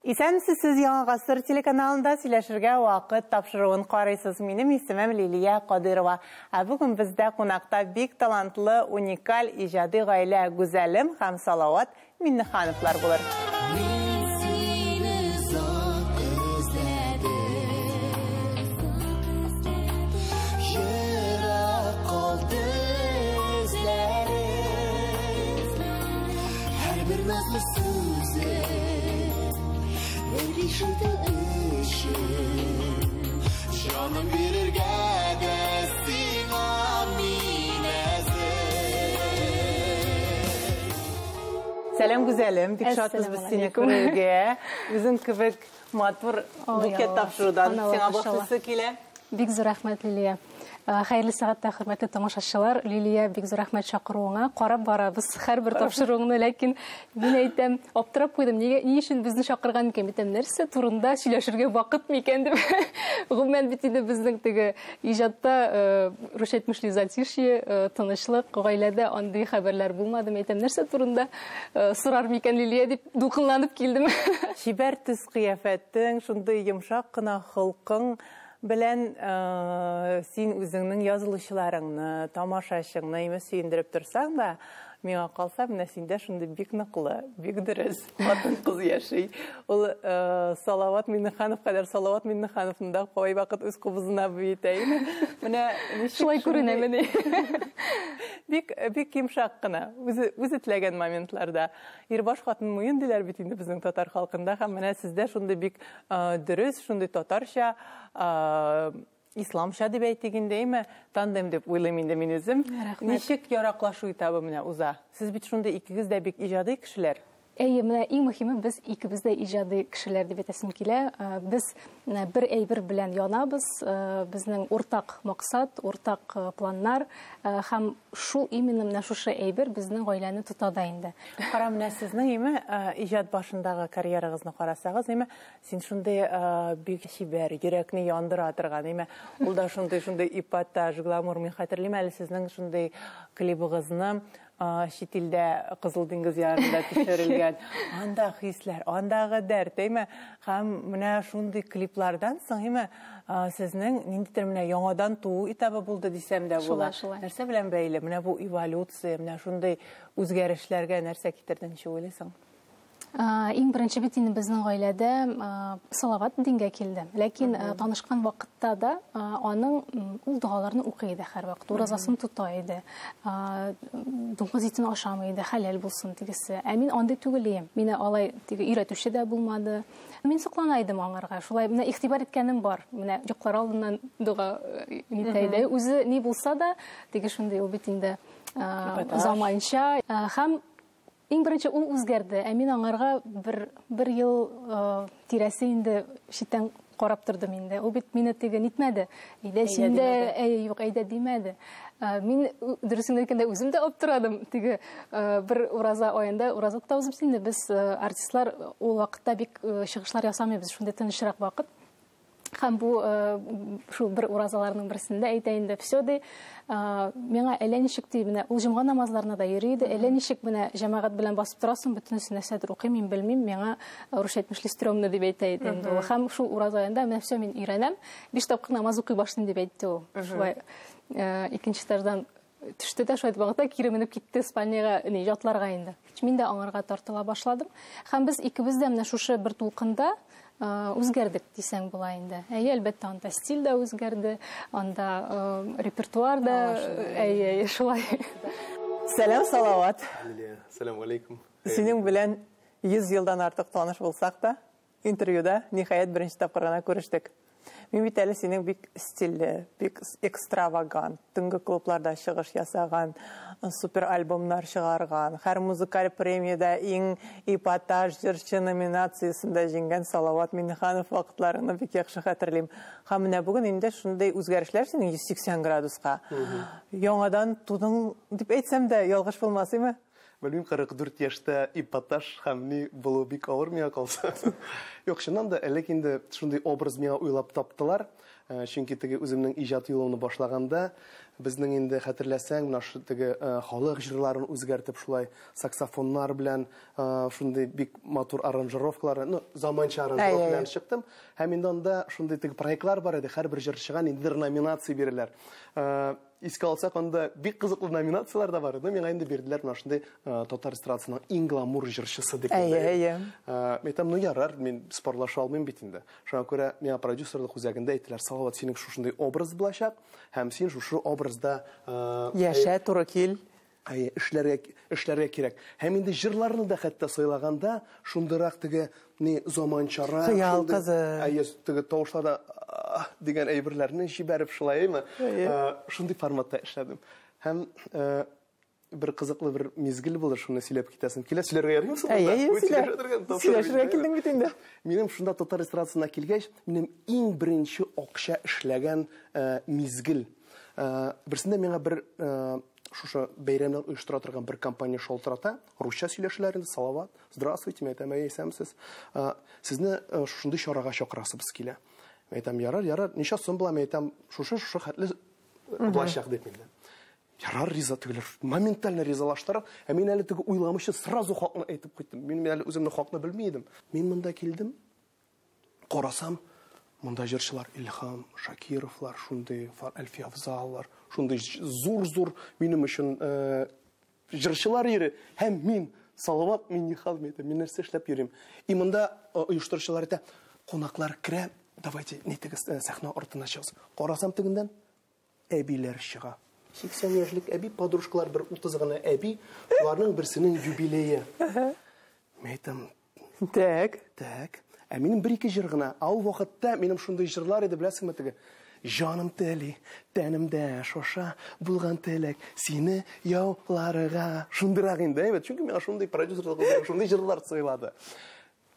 Исәнмесез, сез Яңа Гасыр телеканалында сөйләшергә вакыт тапшыруын карыйсыз. Минем исемем Лилия Кадырова. Бүген бездә кунакта бик талантлы, уникаль иҗади гаилә гүзәлем һәм Салават Миннехановлар булыр. Canım verirge destin amineze. Сәлам гүзәлем, бик шатбыз без сине күрергә. Үзең кебек матур букет тапшырудан сиңа башлысы килә. Бик зур рәхмәт, Лилия. Хәерле сәгатьтә хөрмәтле тамашачылар, Лилия, бик зур рәхмәт чакыруыңа. Карап барабыз һәрбер тапшыруыңны, ләкин мин әйтәм, аптырап куйдым. Ни өчен безне чакырган икән? Бит нәрсә турында сөйләшергә вакыт микән дип. Гомумән бит инде безнең теге иҗатта рушать мышлый затишье, тынычлык, гаиләдә андый хәбәрләр булмады. Әйтәм, нәрсә турында сорар микән Лилия дип дулкынланып килдем. Шибәр төс кыяфәтең, шундый йомшак кына холкың белән син үзеңнең язылышчыларыңны, тамашачыңны сөендереп торсаң да, миңа калса, менә синдә шундый бик ныклы, бик дөрес хатын кыз яши. Ул Салават Миннеханов кадәр Салават Миннехановны да кай вакыт үз кубызына büyüтәйме? Менә шулай күренә менә. Бик йомшак кына, үзе теләгән моментларда. Ирбаш хатын муен диләр бит инде безнең татар халкында, һәм менә сездә шундый бик дөрес, шундый татарча исламча дип әйтегендәйме, тандем дип уйлыйм инде мин үзем. Ничек яраклашу этабы менә уза? Сез бит шундый икегез дә бик иҗади кешеләр. Әйе, менә иң мөһиме, без икебез дә иҗади кешеләр дип әйтәсем килә. Без бер әйбер белән янабыз. Безнең уртак максат, уртак планнар һәм шул именно менә шушы әйбер безнең гаиләне тота да инде. Кара, менә сезнең иҗат башындагы карьерагызны карасагыз, син шундый бик шибәр, йөрәкне яндыра торган, ул да шундый ипатаж, гламур. Мин хәтерлим әле сезнең шундый клибыгызны Şitildə Qızıl Dingiz yarında төшерелгән. Анда хисләр, андагы дәрт, һәм менә шундый клиплардан соң, сезнең ниндидер менә яңадан туу этабы булды дисәм дә була. Нәрсә белән бәйле? Менә бу эволюция, менә шундый үзгәрешләргә нәрсә китерде, ничек уйлыйсың? Иң беренче бит инде безнең гаиләдә Салават дингә килде. Ләкин танышкан вакытта да аның ул дуаларны укый иде һәр вакыт, уразасын тота иде. Дуңгыз итен ашамый иде, хәләл булсын тигесе. Мин андый түгел идем. Мине алай теге өйрәтүче дә булмады. Мин соклана идем аңарга. Шулай менә игътибар иткәнем бар. Менә йоклар алдыннан дуга нитәйде. Үзе ни булса да, теге шундый ул бит инде заманча һәм иң беренче ул үзгәрде. Мин аңарга бер ел тирәсе инде читтән карап тордым инде. Ул бит мине теге нитмәде. Әйдә синдә, юк, әйдә димәде. Мин дөресен әйткәндә үзем дә аптырадым. Теге бер ураза аенда ураза тотабыз инде. Без артистлар ул вакытта бик чыгышлар ясамыйбыз. Шундый тынычрак вакыт. Һәм бу шул бер уразаларның берсендә әйтә инде, все ди, миңа әллә ничек ди, менә ул җомга намазларына да йөри иде, әллә ничек менә җәмәгать белән басып торасың, бөтенесе нәрсәдер укый, мин белмим, миңа рушать мышлый стрёмно дип әйтә иде инде. Һәм шул уразаенда менә все мин өйрәнәм, 5 тапкыр намаз укый башлыйм дип әйтте ул. Шулай икенче этаждан төште дә шулай вакытта кире менеп китте спальняга, ятларга инде. Мин дә аңарга тартыла башладым. Һәм без икебез дә менә шушы бер тулкында үзгәрдек дисәң була инде. Әлбәттә, анда стиль дә үзгәрде, анда репертуар да, шулай. Сәлам, Салават. Сәлам алейкум. Синең белән 100 елдан артык таныш булсак та, интервьюда ниһаять беренче тапкыр гына күрештек. Мин бит әле синең бик стильле, бик экстравагант, төнге клубларда чыгыш ясаган, супер альбомнар чыгарган, һәр музыкаль премияда иң ипатаж җырчы номинациясендә җиңгән Салават Миннеханов вакытларны бик яхшы хәтерлим. Һәм менә бүген инде шундый үзгәрешләр синең 180 градуска. Яңадан тудың дип әйтсәм дә ялгыш булмасымы? Белмим, 44 яшьтә ипатаж һәм ни булу бик авыр миңа калса. Юк, шуннан да элек инде шундый образ миңа уйлап таптылар. Чөнки теге үземнең иҗат юлымны башлаганда, безнең инде хәтерләсәң, менә шу теге халык җырларын үзгәртеп шулай саксофоннар белән шундый бик матур аранжировкалар, ну, заманча аранжировка белән чыктым. Һәм инде анда шундый теге проектлар бар иде, һәрбер җырчыга инде номинация бирәләр. Искә алсак, анда бик кызыклы номинациялар да бар иде. Миңа инде бирделәр менә шундый татар эстрадасының иң гламур җырчысы дип. Мәйтәм, ну ярар, мин спорлаша алмыйм бит инде. Шуңа күрә миңа продюсерлык үзәгендә әйттеләр, Салават, синең шушындый образ булачак, һәм син шушы образда яшә, туры кил. Эшләргә кирәк. Һәм инде җырларны да хәтта сайлаганда шундырак теге ни заманчара, хыял кызы. Теге тавышларда дигән әйберләрне җибәреп шулаймы? Шундый форматта эшләдем. Һәм бер кызыклы бер мизгел булды, шуны сөйләп китәсем. Килә сөйләргә ярыймы? Сөйләшергә килдең бит инде. Минем шунда татар эстрадасына килгәч, минем иң беренче акча эшләгән мизгел. Берсендә миңа бер шушы бәйрәмне оештыра торган бер компания шалтырата, русча сөйләшәләр инде. Салават, здравствуйте, мәйтәм, әйсәмсез. Сезне шундый чарага чакырасыбыз килә. Мәйтәм, ярар, ничә сум була, мәйтәм, шушы хәтле булачак дип миндә. Ярар, риза түгелер. Моментально ризалаштырып, мин әле теге уйламыйча сразу хакны әйтеп куйдым. Мин әле үземне хакны белмидем. Мин монда килдем. Карасам, монда җырчылар Илһам Шакировлар, шундый Әлфия Афзаллар, шундый зур минем өчен җырчылар йөри. Һәм мин Салават, мин нихал мәйтәм, мин нәрсә эшләп йөрим. И монда оештыручылар әйтә, кунаклар керә, давайте нитегез сәхнә артына чыгыз. Карасам тегендән әбиләр чыга. 80 яшьлек әби, подружкалар, бер 30 гына әби, уларның берсенең юбилее. Мәйтәм, так. Минем бер-ике җыр гына. Ул вакытта минем шундый җырлар иде, беләсеңме теге? Җаным тели, тәнемдә шоша булган теләк, сине яуларга. Шундырак инде, чөнки миңа шундый продюсерлык үзәге шундый җырлар сөйләде.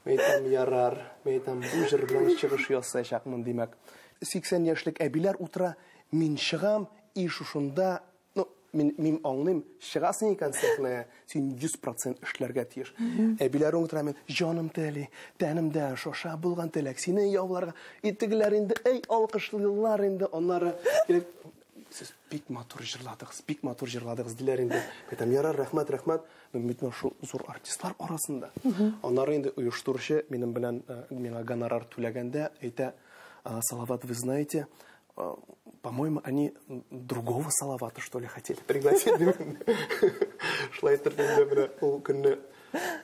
Мәйтәм, ярар, мәйтәм, бу җыр белән чыгыш ясаячакмын, димәк. 80 яшьлек әбиләр утыра, мин чыгам, и шушында, ну, мин аңлыйм, чыгасың икән сәхнәгә, син 100% эшләргә тиеш. Әбиләр утыра, мен җаным тели, тәнемдә шоша булган теләк, сине яуларга. Итегеләр инде, эй, алкышлыйлар инде, аннары сез бик матур җырладыгыз, диләр инде. Мәйтәм, ярар, рәхмәт. Мин бит шул зур артистлар арасында. Аннары инде оештыручы минем белән миңа гонорар түләгәндә әйтә, Салават, вы знаете, по-моему, они другого Салавата, что ли, хотели пригласить. Шулай итеп инде ул көнне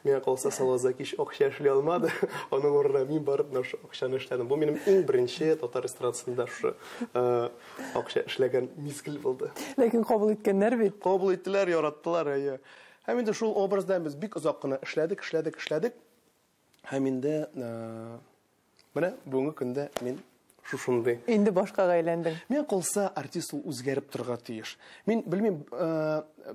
миңа калса Салават кич акча эшли алмады. Аның урынына мин барып акчаны эшләдем. Бу минем иң беренче татар эстрадасында шу акча эшләгән мизгел булды. Ләкин кабул иткәннәр бит. Кабул иттеләр, яраттылар. Һәм инде шул образда без бик озак кына эшләдек. Һәм инде менә бүгенге көндә мин шушындый. Инде башкага әйләндең. Мен калса артист ул үзгәреп торга тиеш. Мин белмим,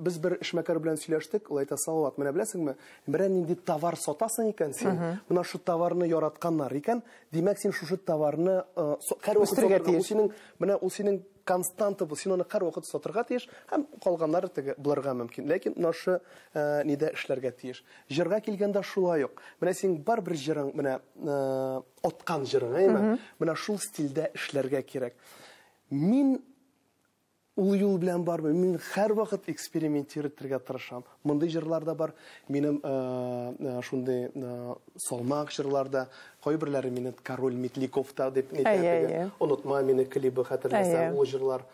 без бер эшмәкәр белән сөйләштек, ул әйтә, Салават, менә беләсеңме, берәр нинди товар сатасың икән син. Менә шу товарны яратканнар икән, димәк син шушы товарны һәрвакыт синең, менә ул синең константа бу, син аны һәрвакыт сатырга тиеш, һәм калганнары теге булырга мөмкин. Ләкин нашы нидә эшләргә тиеш. Җырга килгәндә шулай ук. Менә син бар бер җырың, менә аткан җырың, әйме? Менә шул стильдә эшләргә кирәк. Мин ул юл белән бармы? Мин һәрвакыт экспериментировать тырышам. Мондый җырларда бар, минем шундый салмак җырларда, кайберләре мине Король Метликовта дип әйтә. Онытма мине клибы хәтерләсәм, ул җырлар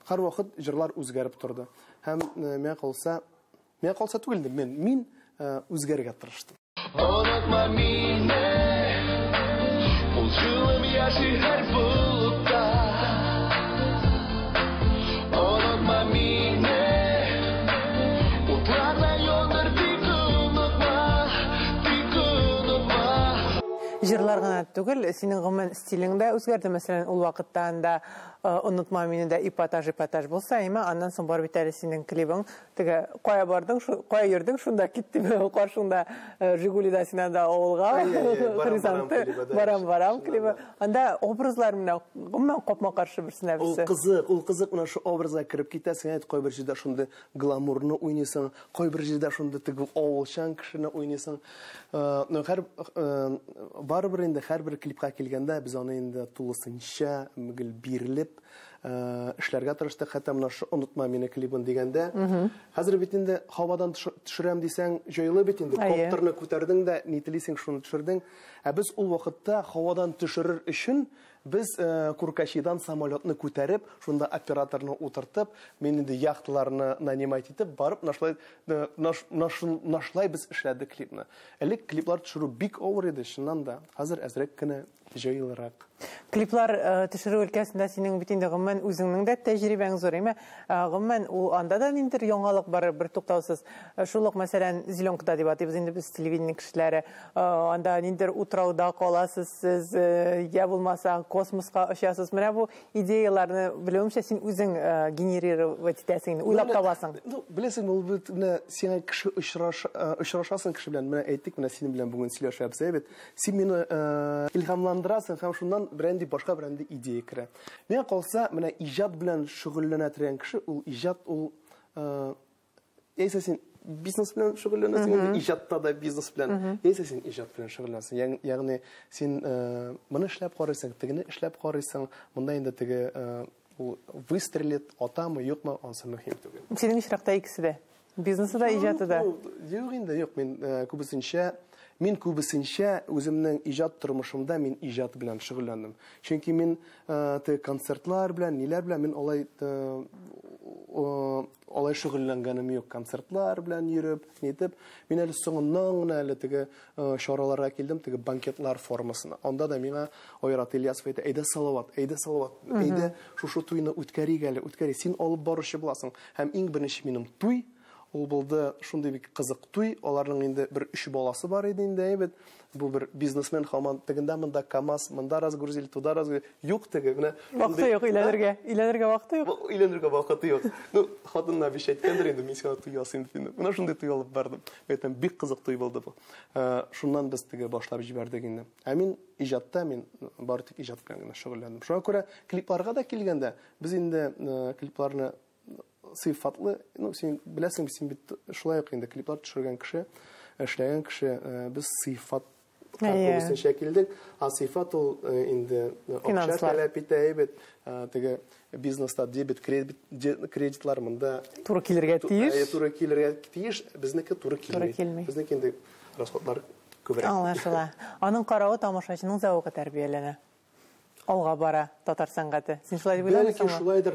һәрвакыт җырлар үзгәреп торды. Һәм миңа калса түгел, мин үзгәрергә тырыштым. Онытма мине, ул җылым яши һәр булутта. Җырлар гына түгел, синең гомумән стилең дә үзгәрде. Мәсәлән, ул вакытта анда онытма мине дә ипатаж булса, әйме, аннан соң бар бит әле синең клибың. Теге кая бардың, кая йөрдең, шунда киттем, каршыңда Жигулида синән да авылга. Барам клибы. Анда образлар менә гомумән капма каршы берсенә берсе. Ул кызык менә шу образга кирип китәсең, әйт, кайбер җирдә шундый гламурны уйныйсың, кайбер җирдә шундый теге авылчан кешене уйныйсың. Барыбер инде һәрбер клипка килгәндә без аны инде тулысынча бирелеп эшләргә тырыштык. Хәтта менә "Онытма мине" клибын дигәндә, хәзер бит инде һавадан төшерәм дисәң, җайлы бит инде. Коптерны күтәрдең дә, ни телисең шуны төшердең. Ә без ул вакытта һавадан төшерер өчен без Куркачидан самолетны күтәреп, шунда операторны утыртып, мен инде яхталарны нанимать итеп, барып, нашлай без эшләдек клипны. Элек клиплар төшерү бик авыр иде, чыннан да. Хәзер әзрәк кенә җайлырак. Клиплар төшерү өлкәсендә синең бит инде гомумән үзеңнең дә тәҗрибәң зур, әмма гомумән ул анда да ниндидер яңалык бар, бер туктаусыз. Шул ук мәсәлән Зеленкада дип атыйбыз инде без телевидение кешеләре. Анда ниндидер утрауда каласыз сез, я булмаса космоска очасыз. Менә бу идеяларны белүемчә син үзең генерировать итәсең, уйлап табасың. Беләсең, ул бит менә сиңа кеше очрашасың кеше белән, менә әйттек, менә синең белән бүген сөйләшәбез, әйбәт. Син мине илһамландырасың һәм шуннан бренди башка бренди идея керә. Миңа калса, менә иҗат белән шөгыльләнә торган кеше, ул иҗат ул син бизнес белән шөгыльләнәсең, иҗатта да бизнес белән. Син иҗат белән шөгыльләнәсең. Ягъни син моны эшләп карыйсың, тегене эшләп карыйсың, монда инде теге ул выстрелит, атамы, юкмы, ансы мөһим түгел. Синең очракта икесе дә. Бизнесы да, иҗаты да. Юк инде, юк. Мин күбесенчә үземнең иҗат тормышымда мин иҗат белән шөгыльләндем. Чөнки мин концертлар белән, ниләр белән мин алай шөгыльләнгәнем юк. Концертлар белән йөреп, нитеп, мин әле соңыннан әле теге чараларга килдем, теге банкетлар формасына. Анда да миңа Айрат Ильясов әйтә, әйдә Салават, әйдә шушы туйны үткәрик әле, үткәрик. Син алып баручы буласың. Һәм иң беренче минем туй ул булды шундый бик кызык туй. Аларның инде бер 3 баласы бар иде инде, әйбәт. Бу бер бизнесмен һаман тегендә монда КАМАЗ, монда разгрузили, туда разгрузили. Юк теге, менә вакыты юк өйләнергә. Өйләнергә вакыты юк. Өйләнергә вакыты юк. Ну, хатынна биш әйткәндер инде, мин сиңа туй ясыйм дип. Менә шундый туй алып бардым. Әйтәм, бик кызык туй булды бу. Шуннан без теге башлап җибәрдек инде. Ә мин иҗатта, мин бары тик иҗат белән генә шөгыльләндем. Шуңа күрә клипларга да килгәндә, без инде клипларны сыйфатлы, син беләсең, син бит шулай ук инде клиплар төшергән кеше, эшләгән кеше, без сыйфат кабулсын шәкилдек, а сыйфат ул инде акча таләп итә, әйбәт, теге бизнеста дебет, кредитлар монда туры килергә тиеш. Туры килергә тиеш, безнеке туры килми. Безнеке инде расходлар күбрәк. Аңлашыла. Аның каравы тамашачының зәвыгы тәрбияләнә. Алга бара татар сәнгате. Син шулай дип уйлыйсыңмы? Бәлки шулайдыр.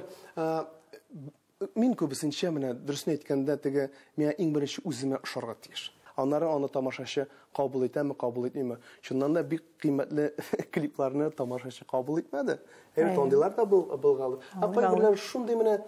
Мин күбесенчә менә дөресен әйткәндә теге миңа иң беренче үземә ошарга тиеш. Аннары аны тамашачы кабул итәме, кабул итмиме? Шуннан да бик кыйммәтле клипларны тамашачы кабул итмәде. Андыйлар да булгалы. Апай белән шундый менә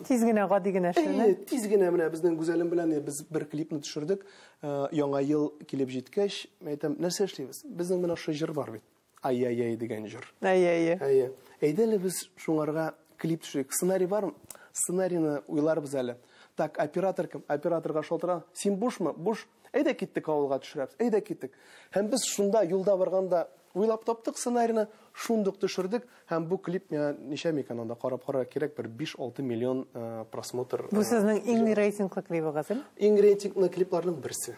тиз генә гади генә эшләнә. Тиз генә менә безнең гүзәлем белән без бер клипны төшердек. Яңа ел килеп җиткәч, әйтәм, нәрсә эшлибез? Безнең менә шу җыр бар бит. Ай-ай-ай дигән җыр. Ай-ай-ай. Әйдәле без шуңарга клип төшерик. Сценарий бармы? Сценарийны уйларбыз әле. Так, оператор кем? Операторга шалтыра. Син бушмы? Буш. Әйдә киттек авылга төшерәбез. Әйдә киттек. Һәм без шунда юлда барганда уйлап таптык сценарийны, шундук төшердек. Һәм бу клип миңа ничә микән анда карап кирәк, бер 5-6 миллион просмотр. Бу сезнең иң рейтинглы клибыгыз? Иң рейтинглы клипларның берсе.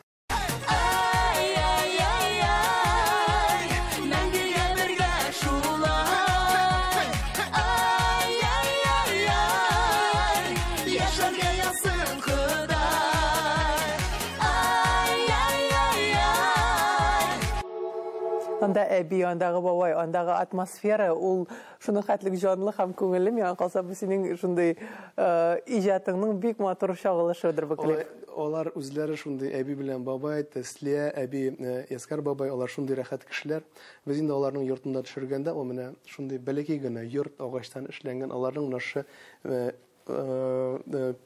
Анда әби, андагы бабай, андагы атмосфера, ул шуны хәтлек җанлы һәм күңелле. Миңа калса, бу синең шундый иҗатыңның бик матур чагылышыдыр бу клип. Алар үзләре шундый әби белән бабай, Тәслия, әби, Яскар бабай, алар шундый рәхәт кешеләр. Без инде аларның йортында төшергәндә, ул менә шундый бәләкәй генә йорт, агачтан эшләнгән, аларның нашы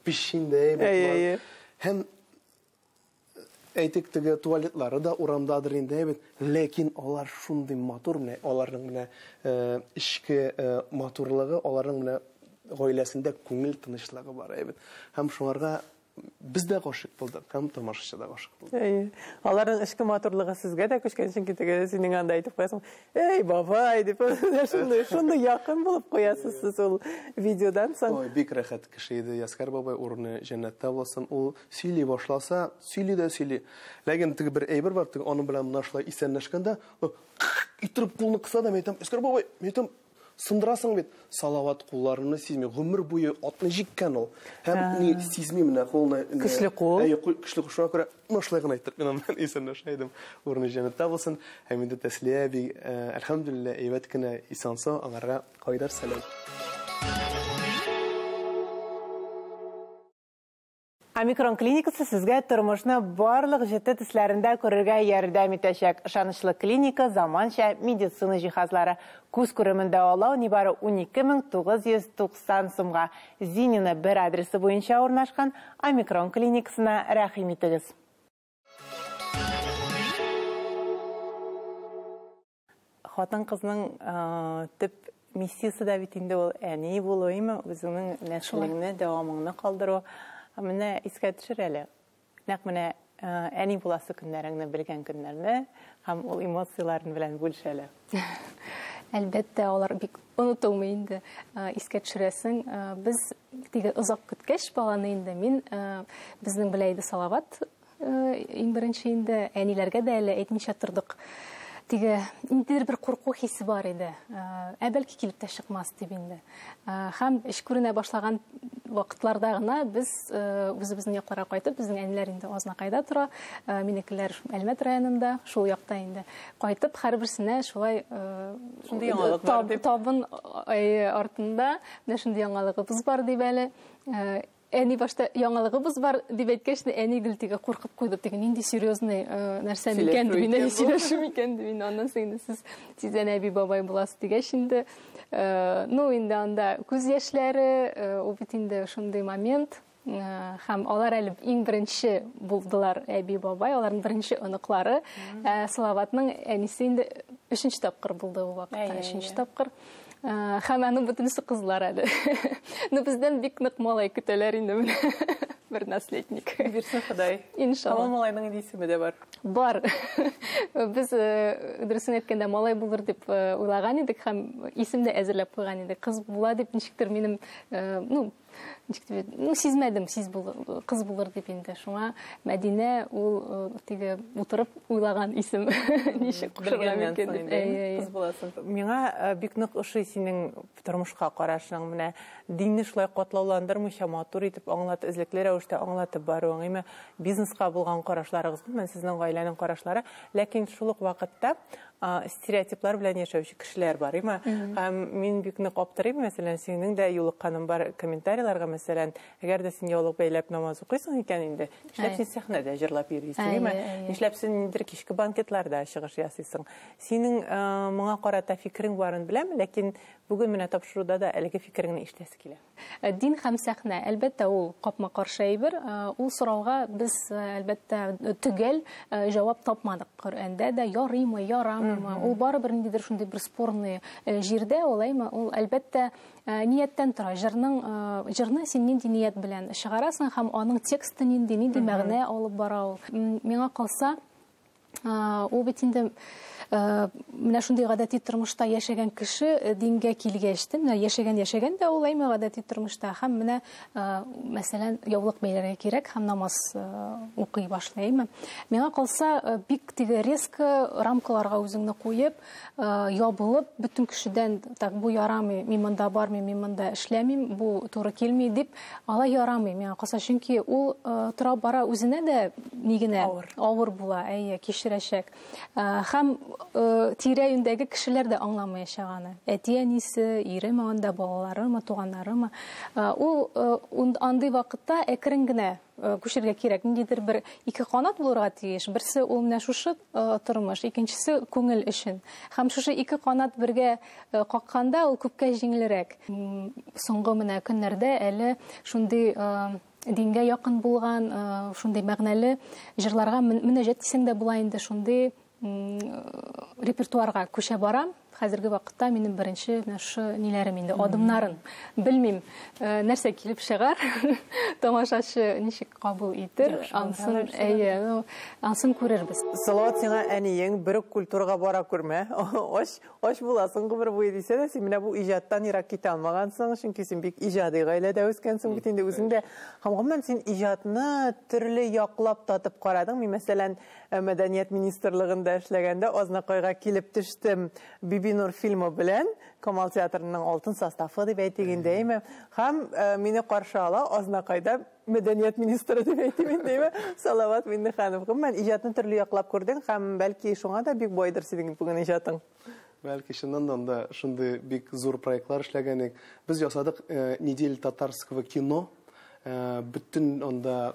пишиндә әйбәт. Һәм әйтик, теге туалетлары да урамдадыр инде, әйбәт. Ләкин алар шундый матур, менә аларның менә ичке матурлыгы, аларның менә гаиләсендә күңел тынычлыгы бар, әйбәт. Һәм шуңарга biz de гашык булдык, һәм тамашачы да гашык булды. Аларның ишке матурлыгы сезгә дә күчкән, чөнки теге синең анда әйтеп куясың. Эй, бабай, дип, шундый якын булып куясыз сез ул видеодан соң. Ой, бик рәхәт кеше иде Яскар бабай, урыны җәннәттә булсын. Ул сөйли башласа, сөйли. Ләкин теге бер әйбер бар, теге аның белән монашлай исәнләшкәндә, иттереп кулны кыса да, әйтәм, Яскар бабай, әйтәм, сындырасың бит. Салават кулларны сизми, гомер буе атны җиккән ул. Һәм ни сизми менә кулны. Көчле кул. Көчле кул. Шуңа күрә мошлай гына әйтеп мен исәнне шайдым. Урны җәннәттә булсын. Һәм инде тәслия би әлхәмдүлиллә әйбәт кенә исәнсә аңара кайдар сәлам. Омикрон клиникасы сезгә тормышны барлык җитте төсләрендә күрергә ярдәм итәчәк. Ышанычлы клиника, заманча медицина җиһазлары. Күз күремендә алау нибары 12990 сумга. Зинина бер адресы буенча урнашкан Омикрон клиникасына рәхим итегез. Хатын-кызның төп миссиясе дә бит инде ул әни булуымы, үзеңнең нәселеңне, дәвамыңны калдыру. Менә искә төшер әле. Нәкъ менә әни буласы көннәреңне белгән көннәрне һәм ул эмоцияларын белән бүлешәле. Әлбәттә, алар бик онытылмый инде. Искә төшерәсең, без теге озак көткәч баланы инде мин безнең беләйде Салават иң беренче инде әниләргә дә әле әйтмичә тордык. Теге инде бер курку хисе бар иде. Бәлки килеп тә чыкмас дип инде. Һәм эш күренә башлаган вакытларда гына без үзебезнең якларга кайтып, безнең әниләр инде Азнакайда тора, минекеләр Әлмәт районында, шул якта инде. Кайтып һәрберсенә шулай шундый яңалык бар дип табын артында менә шундый яңалыгыбыз бар дип әле. Әни башта яңалыгыбыз бар дип әйткәч, әни гел тиге куркып куйды. Теге нинди серьезный нәрсә микән дип инде сөйләшү микән дип инде. Аннан соң сез тиздән әби бабай буласыз дигәч инде, ну инде анда күз яшьләре, ул бит инде шундый момент. Һәм алар әле иң беренче булдылар әби бабай, аларның беренче оныклары. Салаватның әнисе инде 3нче тапкыр булды ул вакытта, 3нче тапкыр. Һәм аның бөтенесе кызлар әле. Ну бездән бик нык малай көтәләр инде бер наследник. Бирсен Ходай. Иншалла. Малайның исеме дә бар. Бар. Без дөресен әйткәндә малай булыр дип уйлаган идек һәм исем дә әзерләп куйган идек. Кыз була дип ничектер минем, сизмәдем, кыз булыр дип инде. Шуңа Мәдинә ул теге утырып уйлаган исем ничек кушырга мөмкин дип. Кыз буласың. Миңа бик нык ошый синең тормышка карашың. Менә динне шулай катлауландырмыйча матур итеп аңлат, эзлекле рәвештә аңлатып баруың. Әмма бизнеска булган карашларыгыз, мен сезнең гаиләнең карашлары, ләкин шул ук вакытта стереотиплар белән яшәүче кешеләр бар, име? Һәм мин бик нык аптырыйм, мәсәлән, синең дә юлыкканың бар комментарийларга, мәсәлән, әгәр дә син яулык бәйләп намаз укыйсың икән инде, нишләп син сәхнәдә җырлап йөрисең, име? Нишләп син ниндидер кичке банкетларда чыгыш ясыйсың? Синең моңа карата фикерең барын беләм, ләкин бүген менә тапшыруда да әлеге фикереңне ишетәсе килә. Дин һәм сәхнә, әлбәттә, ул капма-каршы әйбер. Ул сорауга без әлбәттә төгәл җавап тапмадык. Коръәндә дә ярыймы, ярамыймы? Ул барыбер ниндидер шундый бер спорный җирдә, улаймы? Ул әлбәттә нияттән тора. Җырны син нинди ният белән чыгарасың һәм аның тексты нинди мәгънә алып бара ул. Миңа калса, ул бит инде менә шундый гадәти тормышта яшәгән кеше дингә килгәчте, менә яшәгән дә ул әйме гадәти тормышта һәм менә мәсәлән яулык бәйләргә кирәк һәм намаз укый башлаймы. Миңа калса бик теге резко рамкаларга үзеңне куеп, ябылып бөтен кешедән так бу ярамый, мин монда бармыйм, мин монда эшләмим, бу туры килми дип алай ярамый. Миңа калса, чөнки ул тора бара үзенә дә нигенә авыр була, кичерәчәк. Һәм тирә-юньдәге кешеләр дә аңламый яшәгәне. Әти-әнисе, иреме, анда балаларымы, туганнарымы. Ул андый вакытта әкрен генә күчәргә кирәк. Ниндидер бер ике канат булырга тиеш. Берсе ул менә шушы тормыш, икенчесе күңел өчен. Һәм шушы ике канат бергә какканда ул күпкә җиңелрәк. Соңгы менә көннәрдә әле шундый дингә якын булган, шундый мәгънәле җырларга мөнәҗәт итсәң дә була инде, шундый репертуарга күчә барам. Хәзерге вакытта минем беренче шу ниләрем инде, адымнарын белмим, нәрсә килеп чыгар, тамашачы ничек кабул итер, ансын күрербез. Салават, сиңа әниең бер культурага бара күрмә, аш буласың гомер буе дисә дә, син менә бу иҗаттан ерак китә алмагансың, чөнки син бик иҗади гаиләдә үскәнсең бит инде үзеңдә. Һәм гомумән син иҗатны төрле яклап татып карадың. Мин мәсәлән мәдәният министрлыгында эшләгәндә Азнакайга килеп төштем. Бинур фильмы белән Камал театрының алтын составы дип әйтегендәйме, һәм мине каршы ала Азнакайда мәдәният министры дип әйтимендәйме, Салават Миннеханов. Мен иҗатны төрле яклап күрдем һәм бәлки шуңа да бик байдыр синең бүген иҗатың. Бәлки шуннан да шундый бик зур проектлар эшләгәнек. Без ясадык неделя татарского кино. Бүтән анда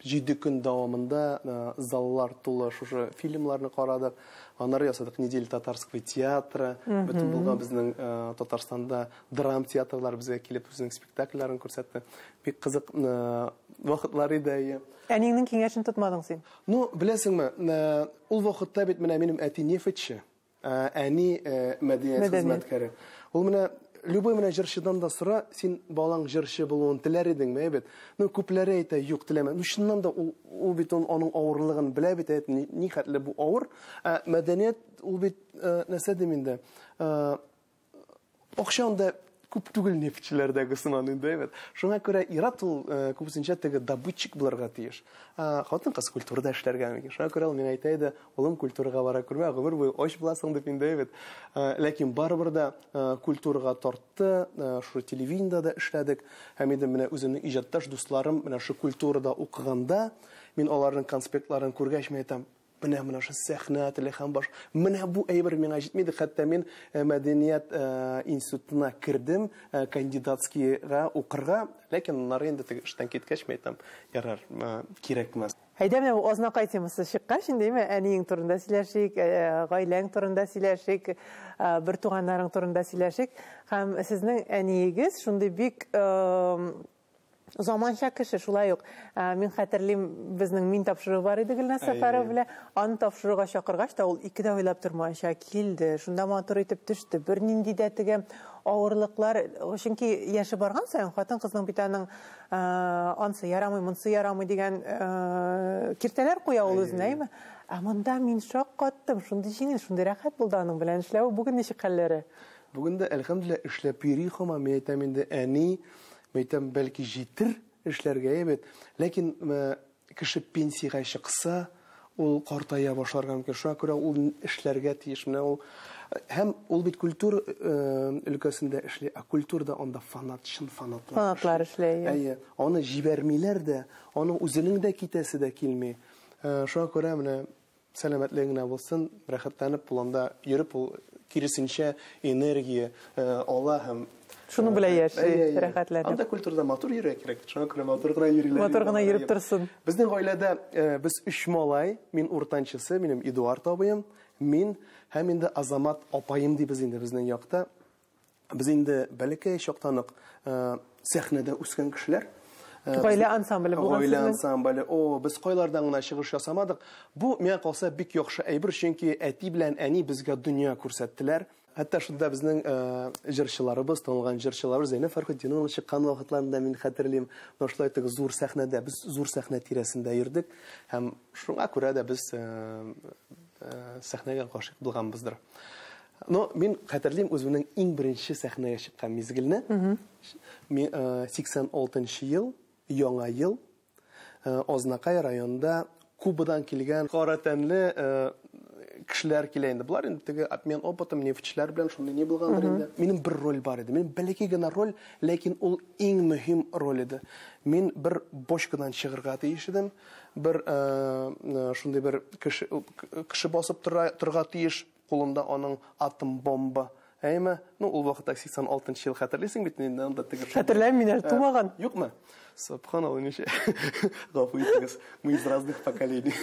7 көн дәвамында заллар тулы шушы фильмларны карадык. Аннары ясадык неделя татарского театра. Бүтән булган безнең Татарстанда драм театрлар безгә килеп үзенең спектакльләрен күрсәтте. Бик кызык вакытлар иде. Әнинең киңәшен тотмадың син? Ну, беләсеңме, ул вакытта бит менә минем әти нефтче, әни мәдәният хезмәткәре. Ул менә любой менә җырчыдан да сора, син балаң җырчы булуын теләр идеңме, бит? Ну, күпләре әйтә, юк теләмә. Ну, шуннан да ул бит аның авырлыгын белә бит, ни хәтле бу авыр. Мәдәният ул бит нәрсә дим инде? Акчанда күп түгел нефтчеләрдәге сынан инде, бит. Шуңа күрә ират ул күпсенчә теге добытчик булырга тиеш. Хатын-кыз культурада эшләргә мөмкин. Шуңа күрә ул миңа әйтә иде, улым культурага бара күрмә, гомер буе ач буласың дип инде, бит. Ләкин барыбер да культурага тартты, шу телевидениедә дә эшләдек. Һәм инде менә үземнең иҗатташ дусларым менә шу культурада укыганда, мин аларның конспектларын күргәч әйтәм, менә шу сәхнә теле һәм баш. Менә бу әйбер миңа җитмәде, хәтта мин мәдәният институтына кердем, кандидатскийга укырга, ләкин аннары инде эштән киткәч әйтәм, ярар, кирәкмәс. Әйдә менә Азнакай темасы чыккач индеме, әниең турында сөйләшик, гаиләң турында сөйләшик, бер туганнарың турында сөйләшик. Һәм сезнең әниегез шундый бик заманча кеше, шулай ук. Мин хәтерлим, безнең мин тапшыру бар иде Гөлназ Сәфәров белән. Аны тапшыруга чакыргач та ул икедә уйлап тормаенча килде. Шунда матур итеп төште. Бер нинди дә теге авырлыклар, чөнки яше барган саен хатын-кызның бит аның ансы ярамый, монсы ярамый дигән киртәләр куя ул үзенә. Монда мин шаккаттым. Шундый җиңел, шундый рәхәт булды аның белән эшләү. Бүген ничек хәлләре? Бүген дә әлхәмдүлилләh эшләп йөри, һәм мин әйтәм инде әни Мәйтәм бәлки җитер эшләргә ебет, ләкин кеше пенсиягә чыкса, ул картая башларга мөмкин. Шуңа күрә ул эшләргә тиеш. Менә ул һәм ул бит культура өлкәсендә эшли, культурада анда фанатлар эшләй. Әйе, аны җибәрмиләр дә, аның үзенең дә китәсе дә килми. Шуңа күрә менә сәламәтлегенә булсын, рәхәтләнеп буланда йөреп ул киресенчә энергия ала һәм шуны белән яши, рәхәтләнеп. Анда культурада матур йөрергә кирәк. Шуңа күрә матур гына йөриләр. Матур гына йөреп торсын. Безнең гаиләдә без 3 малай, мин уртанчысы, минем Эдуард абыем, мин һәм инде Азамат апаем дибез инде безнең якта. Без инде бәләкәй чактанып сәхнәдә үскән кешеләр. Гаилә ансамбле булган. Гаилә ансамбле. Без кайлардан гына чыгыш ясамадык. Бу миңа калса бик яхшы әйбер, чөнки әти белән әни безгә дөнья күрсәттеләр. Хәтта шунда безнең җырчыларыбыз, танылган җырчыларыбыз Зәйнәп Фәрхетдинова чыккан вакытларында мин хәтерлим, шулай теге зур сәхнәдә, без зур сәхнә тирәсендә йөрдек һәм шуңа күрә дә без сәхнәгә гашыйк булганбыздыр. Но мин хәтерлим үземнең иң беренче сәхнәгә чыккан мизгелне. 86 ел, яңа ел, Азнакай районында Кубадан килгән кара тәнле кешеләр килә инде. Булар инде теге обмен опытым нефтчеләр белән шундый не булгандыр инде. Минем бер роль бар иде. Минем бәләкәй генә роль, ләкин ул иң мөһим роль иде. Мин бер бочкадан чыгырга тиеш идем. Бер шундый бер кеше басып торга тиеш, кулында аның атом бомба. Әйме? Ну, ул вакытта 86 ел хәтерлисең бит инде анда теге. Хәтерләм, мин әле тумаган. Юкмы? Субханаллах, ничә. Гафу итегез. Мы из разных поколений.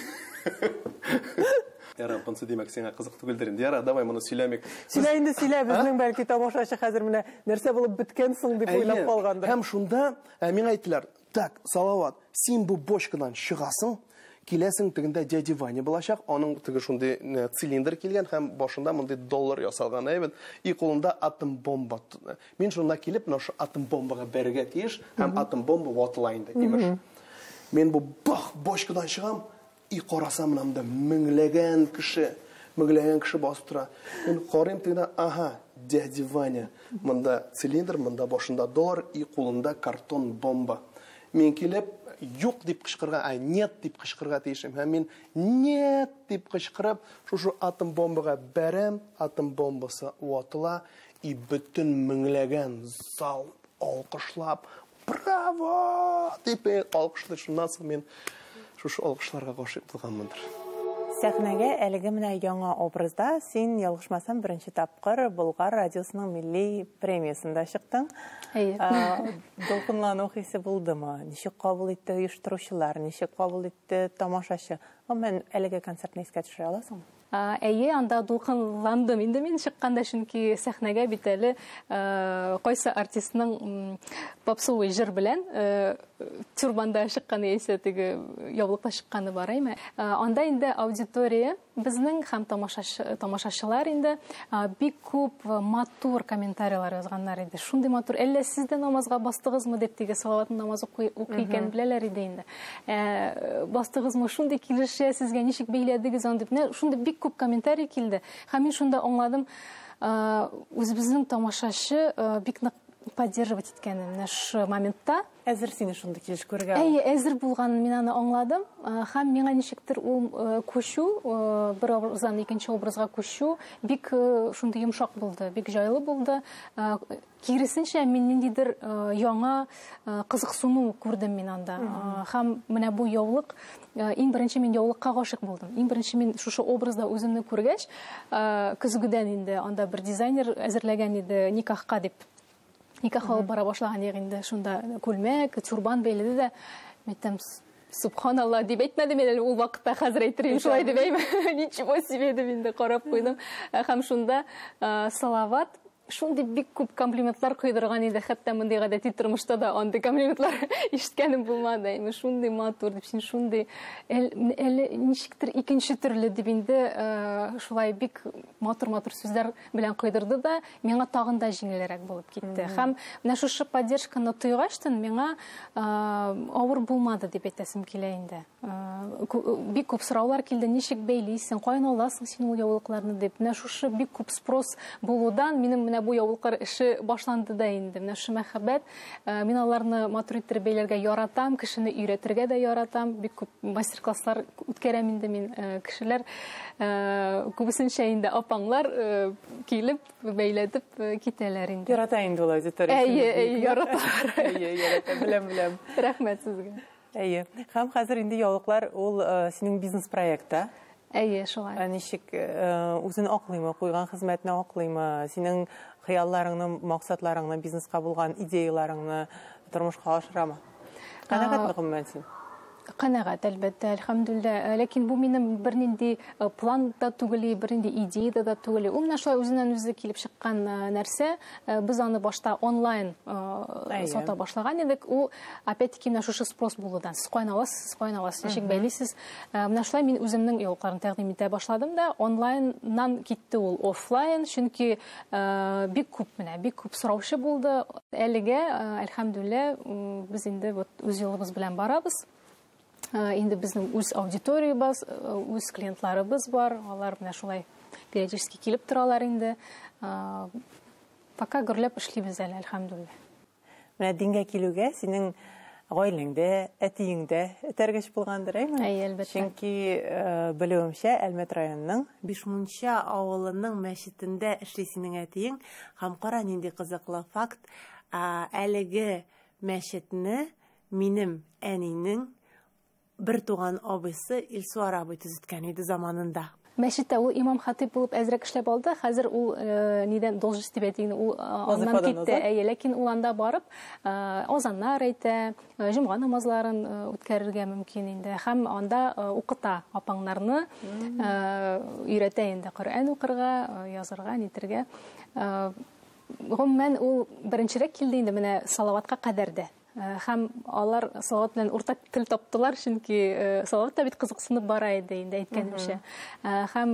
Яра, бунсы димәк сиңа кызык түгелдер инде. Яра, давай моны сөйләмик. Сөйлә инде, сөйлә, безнең бәлки тамашачы хәзер менә нәрсә булып беткән соң дип уйлап калгандыр. Һәм шунда миңа әйттеләр: "Так, Салават, син бу бочкадан чыгасың, киләсең тегендә дядя Ваня булачак, аның теге шундый цилиндр килгән һәм башында мондай доллар ясалган, әйбет, и кулында атом бомба. Мин шунда килеп, нашы атом бомбага бәргә тиеш, һәм атом бомба ватыла инде, имеш. Мин бу бочкадан чыгам, и карасам монда меңләгән кеше басып тора. Мин карыйм тегендә, ага, дядя Ваня, монда цилиндр, монда башында доллар, и кулында картон бомба. Мин килеп юк дип кычкырга, нет дип кычкырга тиешем. Һәм мин нет дип кычкырып, шушы атом бомбага бәрәм, атом бомбасы ватыла, и бөтен меңләгән зал алкышлап, браво! Дип алкышлый, шуннан соң мин шушы алкышларга гашыйк булганмындыр. Сәхнәгә әлеге менә яңа образда син ялгышмасам беренче тапкыр Болгар радиосының милли премиясында чыктың. Дулкынлану хисе булдымы? Ничек кабул итте оештыручылар, ничек кабул итте тамашачы? Мен әлеге концертны искә төшерә аласыңмы? Әйе, анда дулкынландым. Инде мин чыкканда, чөнки сәхнәгә бит әле кайсы артистның попсовый җыр белән тюрбанда чыкканы яисә теге яулыкта чыкканы бар әйме. Анда инде аудитория безнең һәм тамашачылар инде бик күп матур комментарийлар язганнар иде. Шундый матур, әллә сез дә намазга бастыгызмы дип, теге салават намаз укый икән беләләр иде инде. Бастыгызмы, шундый килешә, сезгә ничек бәйләдегез аны дип, шундый бик күп комментарий килде. Һәм мин шунда аңладым, үзебезнең тамашачы бик нык поддерживать иткәнен менә шу моментта. Әзер сине шунда килеш күргән. Әйе, әзер булганын мин аны аңладым. Һәм миңа ничектер ул күчү, бер образдан икенче образга күчү бик шундый йомшак булды, бик җайлы булды. Киресенчә, мин ниндидер яңа кызыксыну күрдем мин анда. Һәм менә бу яулык, иң беренче мин яулыкка гашык булдым. Иң беренче мин шушы образда үземне күргәч, көзгедән инде анда бер дизайнер әзерләгән иде никахка дип. Никах алып бара башлаган инде, шунда күлмәк, тюрбан бәйләде дә, мәйтәм, субханалла дип әйтмәдем әле ул вакытта, хәзер әйтерим шулай дип әйтмәдем. Ничего себе дип инде карап куйдым. Һәм шунда салават шундый бик күп комплиментлар кыйдырган иде, хәтта мондый гадәти тормышта да андый комплиментлар ишеткәнем булмады. Шундый матур дип, син шундый әле ничектер икенче төрле дип инде шулай бик матур сүзләр белән кыйдырды да, миңа тагын да җиңелрәк булып китте. Һәм менә шушы поддержканы тойгачтан миңа авыр булмады дип әйтәсем килә инде. Бик күп сораулар килде, ничек бәйлисең, каян аласың син ул яулыкларны дип. Менә шушы бик күп спрос булудан минем менә бу яулыклар эше башланды да инде. Менә шу мәхәббәт, мин аларны матур иттереп бәйләргә яратам, кешене өйрәтергә дә яратам. Бик күп мастер-класслар үткәрәм инде мин. Кешеләр күбесенчә инде апаңлар килеп бәйләтеп китәләр инде. Ярата инде ул аудитория. Әйе, яраталар. Әйе, ярата, беләм. Рәхмәт сезгә. Әйе. Һәм хәзер инде яулыклар ул синең бизнес проектта. Әйе, шулай. Ничек үзен аклыймы, куйган хезмәтне аклыймы, синең хыялларыңны, максатларыңны, бизнеска булган идеяларыңны тормышка ашырамы? Канәгатьме гомумән син? Канәгать, әлбәттә, әлхәмдүлиллә. Ләкин бу минем бернинди план да түгел, бернинди идея да түгел. Ул менә шулай үзеннән үзе килеп чыккан нәрсә. Без аны башта онлайн сата башлаган идек. У опять-таки менә шушы спрос булудан. Сез каян аласыз, ничек бәйлисез. Менә шулай мин үземнең яулыкларын тәкъдим итә башладым да, онлайннан китте ул офлайн, чөнки бик күп сораучы булды. Әлегә, әлхәмдүлиллә, без инде үз юлыбыз белән барабыз. Инде безнең үз аудиториябыз, үз клиентларыбыз бар. Алар менә шулай периодически килеп торалар инде. Пока гөрләп эшлибез әле, әлхәмдүлиллә. Менә дингә килүгә синең гаиләңдә, әтиеңдә этәргеч булгандыр, әйме? Әйе, әлбәттә. Чөнки белүемчә, Әлмәт районының Бишмунча авылының мәчетендә эшли синең әтиең. Һәм кара нинди кызыклы факт, әлеге мәчетне минем әнинең бер туган абыйсы Илсуар абый төзеткән иде заманында. Мәчеттә ул имам хатип булып әзрәк эшләп алды. Хәзер ул нидән должность дип ул аннан китте. Әйе, ләкин ул анда барып азаннар әйтә, җомга намазларын үткәрергә мөмкин инде. Һәм анда укыта апаңнарны, өйрәтә инде Коръән укырга, язарга, нитергә. Гомумән ул беренчерәк килде инде менә салаватка кадәр дә. Һәм алар салават белән уртак тел таптылар, чөнки салават та бит кызыксынып бара иде инде әйткәнемчә. Һәм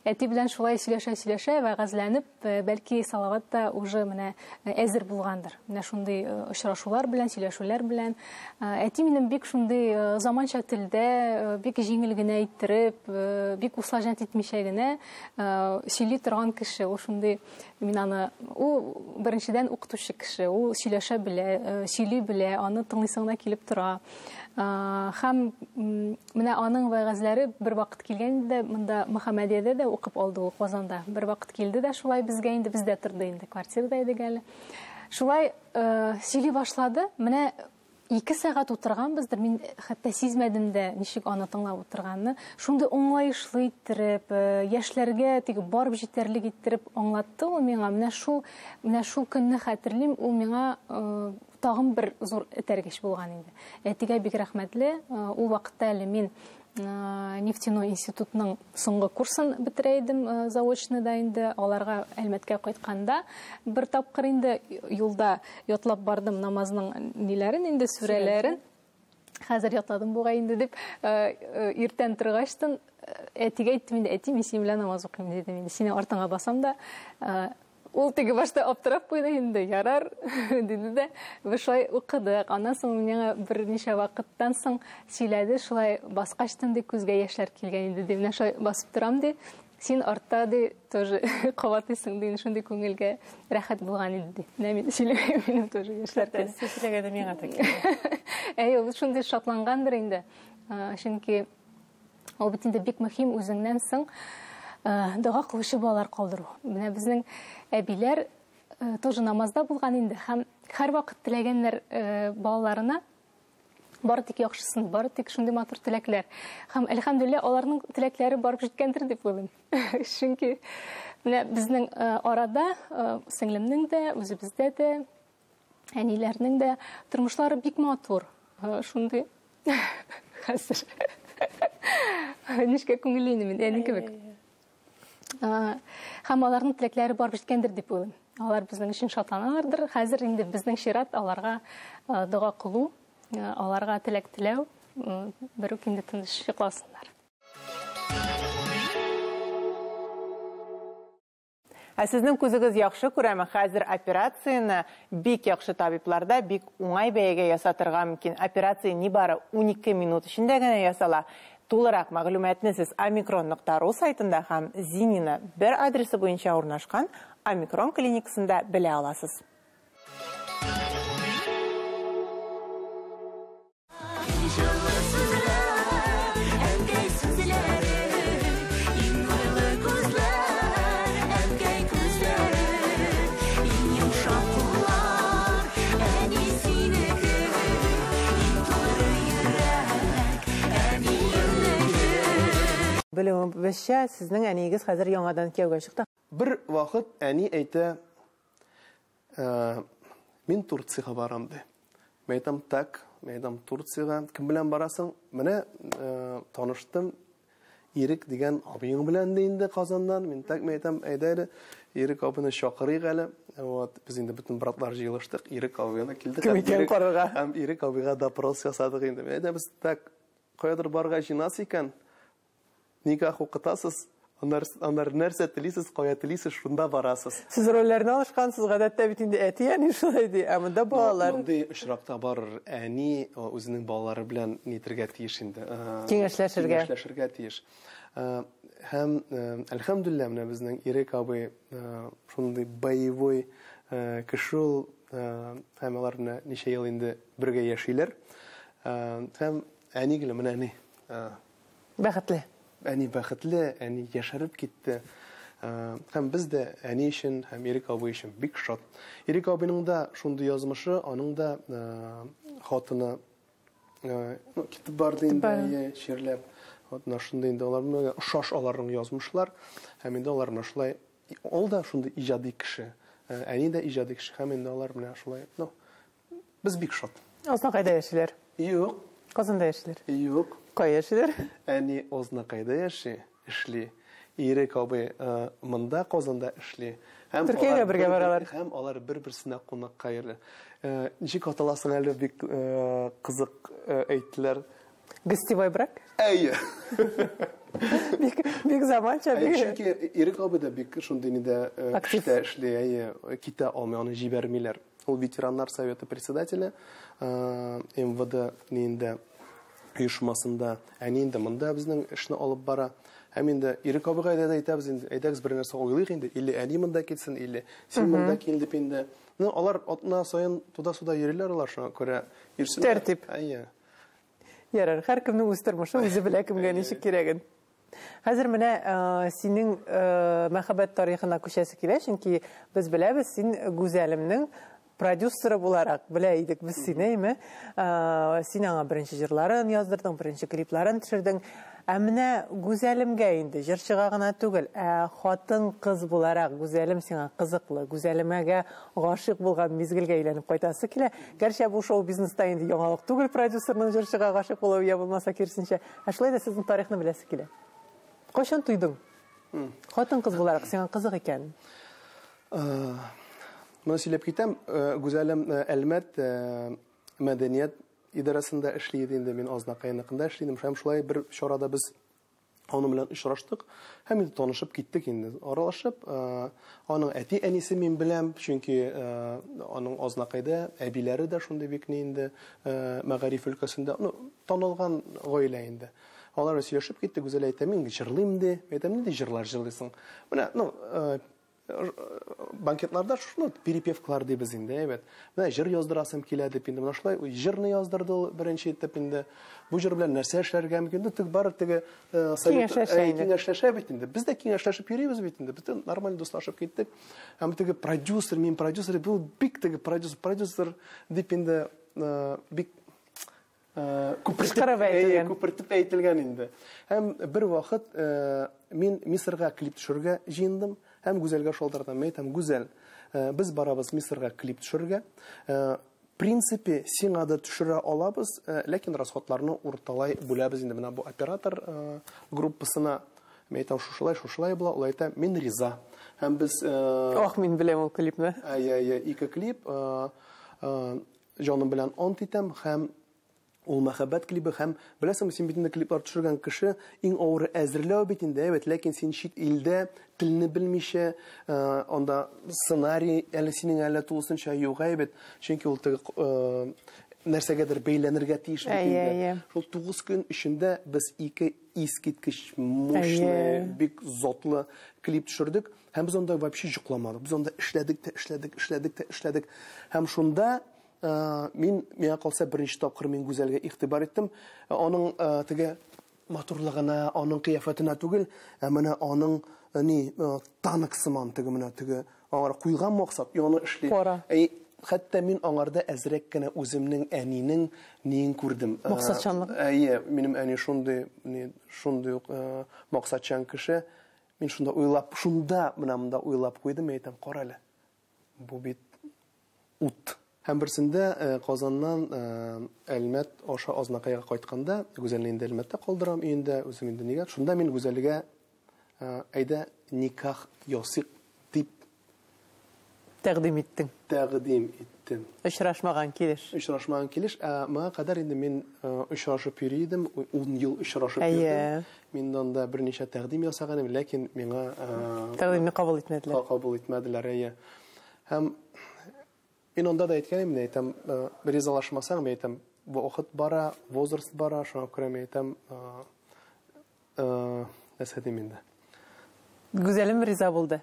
әти белән шулай сөйләшә, вәгазьләнеп, бәлки салават та уже менә әзер булгандыр. Менә шундый очрашулар белән, сөйләшүләр белән. Әти минем бик шундый заманча телдә, бик җиңел генә әйттереп, бик усажат итмичә генә сөйли торган кеше. Ул шундый, мин аны, ул беренчедән укытучы кеше, ул сөйләшә белә, сөйли белә, аны тыңлыйсыңна килеп тора. Һәм менә аның вәгазьләре бер вакыт килгән иде, монда Мөхәммәдиядә дә укып алды ул Казанда. Бер вакыт килде дә шулай безгә инде, бездә торды инде, квартирада идек әле. Шулай сөйли башлады. Менә 2 сәгать утырганбыздыр. Мин хәтта сизмәдем дә, ничек аны тыңлап утырганны. Шундый аңлаешлы иттереп, яшьләргә тиге барып җитәрлек иттереп аңлатты ул миңа. Менә шул көнне хәтерлим, ул миңа тагын бер зур этәргеч булган инде. Әтигә бик рәхмәтле. Ул вакытта әле мин нефтяной институтның соңгы курсын бетерә идем, заочныйда инде. Аларга Әлмәткә кайтканда бер тапкыр инде юлда ятлап бардым намазның ниләрен, инде сүрәләрен. Хәзер ятладым бугай инде дип, иртән торгачтын әтигә әйттем инде, әти, мин синең белән намаз укыйм дидем инде. Сине артыңа басам да, ул теге башта аптырап куйды инде, ярар диде дә, без шулай укыдык. Аннан соң миңа берничә вакыттан соң сөйләде, шулай баскачтын ди, күзгә яшьләр килгән инде ди, менә шулай басып торам ди, син артта ди, тоже кабатлыйсың ди, шундый күңелгә рәхәт булган иде ди. Менә мин сөйләмәйм, минем тоже яшьләр килде. Сөйләгәндә миңа тәкәлде. Ул шундый шатлангандыр инде. Чөнки ул бит инде бик мөһим үзеңнән соң дога кылучы балалар калдыру. Менә безнең әбиләр тоже намазда булган инде һәм һәр вакыт теләгәннәр балаларына бары тик яхшысын, бары тик шундый матур теләкләр. Һәм әлхәмдүлилләh аларның теләкләре барып җиткәндер дип уйлыйм. Чөнки менә безнең арада сеңлемнең дә, үзебездә дә, әниләрнең дә тормышлары бик матур. Шундый хәзер нишкә күңелле мин, әни кебек. Һәм аларның теләкләре барып җиткәндер дип уйлыйм. Алар безнең өчен шатланалардыр. Хәзер инде безнең шират аларга дуга кылу, аларга теләк теләү, бер үк инде тыныч йокласыннар. Сезнең күзегез яхшы күрәме? Хәзер операцияны бик яхшы табибларда бик уңай бәягә ясатырга мөмкин. Операция нибары 12 минут эчендә генә ясала. Тулырак мәгълүматны сез omikron.ru сайтында һәм Зинина бер адресы буенча урнашкан Omikron клиникасында белә аласыз. Белүемчә, сезнең әнигез хәзер яңадан кияүгә чыкты. Бер вакыт әни әйтә, мин Турцияга барам ди. Мен әйтәм, так, мен әйтәм Турцияга, кем белән барасың? Менә таныштым, Ирек дигән абыең белән инде Казаннан. Мен так, мен әйтәм, әйдә, Ирек абыны чакырыйк әле. Вот, без инде бөтен братлар җыелыштык, Ирек абыйга килдек. Һәм Ирек абыйга допрос ясадык инде. Мен әйтәм, без так, каядыр барга җинас икән. Никах укытасыз, аннар нәрсә телисез, кая телисез, шунда барасыз. Сез рольләрне алышкансыз, гадәттә бит инде әти әни шулай ди, ә монда балалар. Мондый очракта барыр әни үзенең балалары белән нитергә тиеш инде. Киңәшләшергә тиеш. Һәм әлхәмдүлилләh, менә безнең Ирек абый шундый боевой кеше ул, һәм алар менә ничә ел инде бергә яшиләр. Һәм әни гелә менә әни бәхетле. Әни бәхетле, әни яшәреп китте. Һәм без дә әни өчен һәм Ирек абый өчен бик шат. Ирек абыйның да шундый язмышы, аның да хатыны китеп барды инде, чирләп. Хатына шундый инде аларның ошаш аларның язмышлар. Һәм инде аларны шулай, ул да шундый иҗади кеше. Әни дә иҗади кеше. Һәм инде алар белән шулай, без бик шат. Ознакайда яшиләр? Юк. Казанда яшиләр? Юк. Кая яшиләр? Әни Ознакайда эшли. Ирек абый монда Казанда эшли. Төркиягә бергә баралар. Һәм алар бер-берсенә кунакка йөрә. Ничек аталасың әле, бик кызык әйттеләр. Гостевой брак? Әйе. Бик заманча. Чөнки Ирек абый да бик шундый инде эшли, әйе, китә алмый, аны җибәрмиләр. Ул ветераннар советы председателе, МВД нинде оешмасында, әни инде монда безнең эшне алып бара. Һәм инде ирек абыга да әйтәбез инде, әйдәгез бер нәрсә уйлыйк инде, иле әни монда китсен, иле син монда кил дип инде. Ну, алар атна саен туда-суда йөриләр алар шуңа күрә ирсен. Тәртип. Әйе. Ярар, һәркемнең үз тормышы, үзе белә кемгә ничек кирәген. Хәзер менә синең мәхәббәт тарихына күчәсе килә, чөнки без беләбез, син Гүзәлемнең продюсеры буларак белә идек без сине, әйме? Син аңа беренче җырларын яздырдың, беренче клипларын төшердең. Ә менә Гүзәлемгә инде җырчыга гына түгел, хатын кыз буларак Гүзәлем сиңа кызыклы, Гүзәлемәгә гашыйк булган мизгелгә әйләнеп кайтасы килә. Гәрчә бу шоу бизнеста инде яңалык түгел, продюсерның җырчыга гашыйк булуы я булмаса кирсенчә. Ә шулай да сезнең тарихны беләсе килә. Кайчан туйдың? Хатын кыз буларак сиңа кызык икән. Моны сөйләп китәм, Гүзәлем Әлмәт мәдәният идарәсендә эшли иде инде, мин Азнакайныкында эшлидем. Һәм шулай бер чарада без аның белән очраштык, һәм инде танышып киттек инде. Аралашып, аның әти-әнисе мин беләм, чөнки аның Азнакайда әбиләре дә шундый бик инде мәгариф өлкәсендә, танылган гаилә инде. Алар сөйләшеп китте, Гүзәл әйтә, мин җырлыйм ди. Әйтәм, нинди җырлар җырлыйсың? Менә, банкетларда шуны перепевкалар дибез инде, әйбәт. Менә җыр яздырасым килә дип инде. Менә шулай җырны яздырды беренче итеп инде. Бу җыр белән нәрсә эшләргә мөмкин? Тик бары теге киңәшләшә бит инде. Без дә киңәшләшеп йөрибез бит инде. Без нормаль дуслашып киттек. Һәм теге продюсер, мин продюсер, бу бик теге продюсер дип инде бик күпертеп әйтелгән инде. Һәм бер вакыт мин Мисырга клип төшерергә җыендым. Һәм Гүзәлгә шалтыратам, әйтәм, Гүзәл, без барабыз Мисырга клип төшерергә. Принципе, сиңа да төшерә алабыз, ләкин расходларны урталай бүләбез инде. Менә бу оператор группасына әйтәм, шушылай була, ул әйтә, мин риза. Һәм без мин беләм ул клипны. Ике клип, җаным белән ант итәм, һәм ул мәхәббәт клипы, һәм беләсеңме, син бит инде клиплар төшергән кеше иң авыр әзерләү бит инде, әйбәт, ләкин син чит илдә телне белмичә, анда сценарий әле синең әле тулысынча юк, әйбәт, чөнки ул нәрсәгәдер бәйләнергә тиеш бит инде. Шул 9 көн эчендә без ике искиткеч мощный, бик затлы клип төшердек, һәм без анда вообще йокламадык. Без анда эшләдек. Һәм шунда миңа калса беренче тапкыр мин Гүзәлгә игътибар иттем. Аның теге матурлыгына, аның кыяфәтенә түгел, менә аның танк сыман теге менә теге аңар куйган максат, яны эшли. Хәтта мин аңарда әзрәк кенә үземнең әнинең нин күрдем. Максатчанлык. Минем әни шундый максатчан кеше. Мин шунда менә монда уйлап куйдым, әйтәм, кара әле. Бу бит ут. Һәм берсендә Казаннан Әлмәт аша Азнакайга кайтканда, Гүзәлне инде Әлмәттә калдырам өендә, үзем инде нигә. Шунда мин Гүзәлгә әйдә никах ясыйк дип тәкъдим иттем. Очрашмаган килеш. Моңа кадәр инде мин очрашып йөридем, 10 ел очрашып йөрдем. Мин анда берничә тәкъдим ясаганым, ләкин миңа тәкъдимне кабул итмәделәр. Һәм мин анда да әйтәм, ризалашмасаң, әйтәм, бу вакыт бара, возраст бара, шуңа күрә әйтәм, нәрсә дим инде. Гүзәлем риза булды.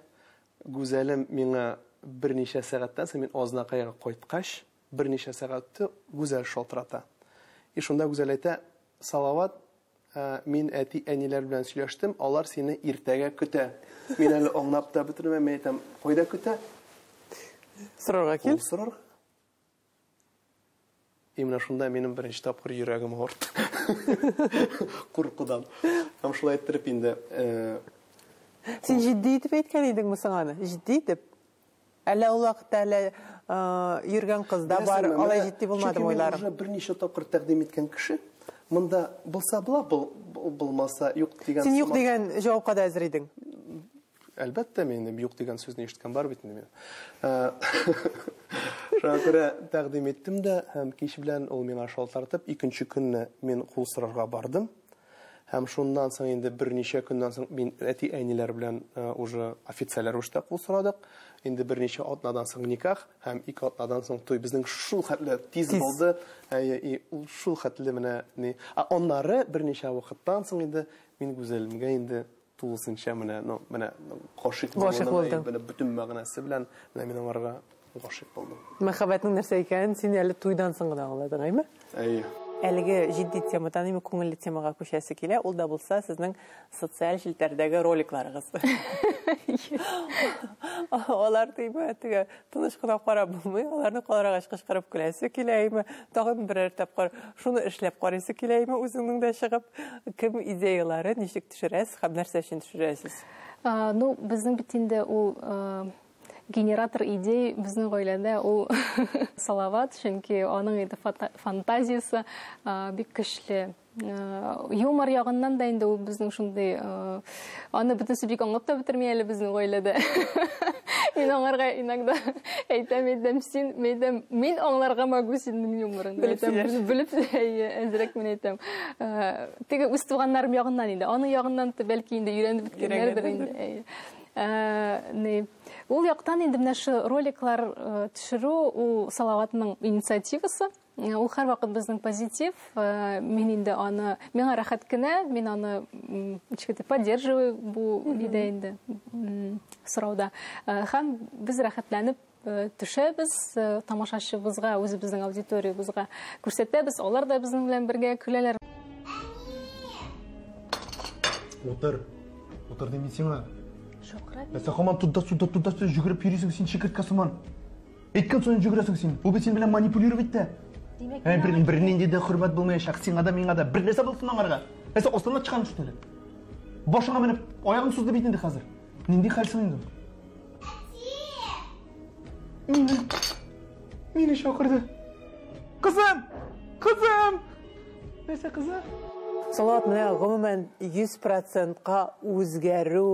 Гүзәлем миңа берничә сәгатьтән соң мин Азнакайга кайткач, берничә сәгатьтә Гүзәл шалтырата. Шунда Гүзәл әйтә, салават, мин әти-әниләр белән сөйләштем, алар сине иртәгә көтә. Мин әле аңлап та бетермәм, әйтәм, кайда көтә? Сорарга кил. Менә шунда минем беренче тапкыр йөрәгем авырды. Куркудан. Һәм шулай иттереп инде. Син җитди итеп әйткән идеңме соң аны? Җитди итеп. Әле ул вакытта әле йөргән кызда бар, алай җитди булмады уйларым. Чөнки берничә тапкыр тәкъдим иткән кеше, монда булса була, булмаса юк дигән. Син юк дигән җавапка да әзер идең. Әлбәттә, мин юк дигән сүзне ишеткән бар бит инде. Шуңа күрә тәкъдим иттем дә, һәм кич белән ул миңа шалтыратып, икенче көнне мин кул сорарга бардым. Һәм шуннан соң инде берничә көннән соң мин әти-әниләр белән уже официаль рәвештә кул сорадык. Инде берничә атнадан соң никах, һәм 2 атнадан соң туй. Безнең шул хәтле тиз булды. Шул хәтле менә Аннары берничә вакыттан соң инде мин Гүзәлемгә инде тулысынча менә гашыйк Гашыйк булдың. менә бүтән мәгънәсе белән менә мин аңарга гашыйк булдым. Мәхәббәтнең нәрсә икәнен син әле туйдан соң гына аңладың, әйме? Әйе. Әлеге җитди темадан име күңелле темага күчәсе килә, ул да булса сезнең социаль челтәрдәге роликларыгыз. Алар тиме теге тыныч кына карап булмый, аларны каларгач кычкырып көләсе килә име, тагын берәр тапкыр шуны эшләп карыйсы килә име, үзеңнең дә чыгып, кем идеялары ничек төшерәсез, һәм нәрсә өчен төшерәсез? Ну, безнең бит инде ул генератор идей безнең гаиләдә ул Салават, чөнки аның инде фантазиясе бик көчле. Юмор ягыннан да инде ул безнең шундый аны бөтенсе бик аңлап та бетерми әле безнең гаиләдә. Мин аңарга иногда әйтәм, мин аңларга могу синең юморыңны. Белеп әзрәк мен әйтәм. Теге үз туганнарым ягыннан инде, аның ягыннан бәлки инде өйрәнеп беткәннәрдер инде. Ул яктан инде менә шу роликлар төшерү ул Салаватның инициативасы. Ул һәрвакыт безнең позитив. Мин инде аны миңа рәхәт кенә, мин аны ничек поддерживаю бу идея инде сорауда. Һәм без рәхәтләнеп төшәбез, тамашачыбызга, үзебезнең аудиториябызга күрсәтәбез, алар да безнең белән бергә көләләр. Утыр димин сиңа. Сен хаман туда жүгіріп йөрисең син шикерткә сыман. Әйткән соң жүгерәсең син. Бу бит син белән манипулировать итә. Бернинди дә хөрмәт булмаячак сиңа да миңа да. Бер нәрсә булсын аңарга. Сен остан чыккан шул әле. Башыңа менеп, аягың сузды бит инде хәзер. Нинди хәлсең инде? Мине чакырды. Кызым! Нәрсә кызым? Салават менә гомумән 100%-ка үзгәрү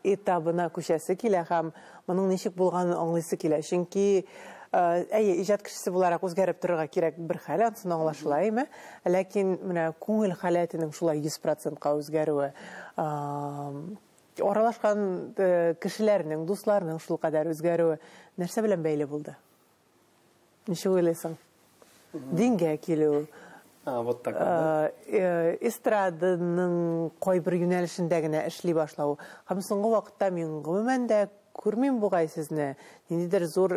этабына күчәсе килә һәм моның ничек булганын аңлыйсы килә. Чөнки иҗат кешесе буларак үзгәреп торырга кирәк бер хәл, аны аңлашыла, әйме? Ләкин менә күңел халәтенең шулай 100%-ка үзгәрүе, аралашкан кешеләрнең, дусларның шул кадәр үзгәрүе нәрсә белән бәйле булды? Ничек уйлыйсың? Дингә килү, Вот так. Эстраданың кайбер юнәлешендә генә эшли башлау. Һәм соңгы вакытта мин гомумән дә күрмим бугай сезне ниндидер зур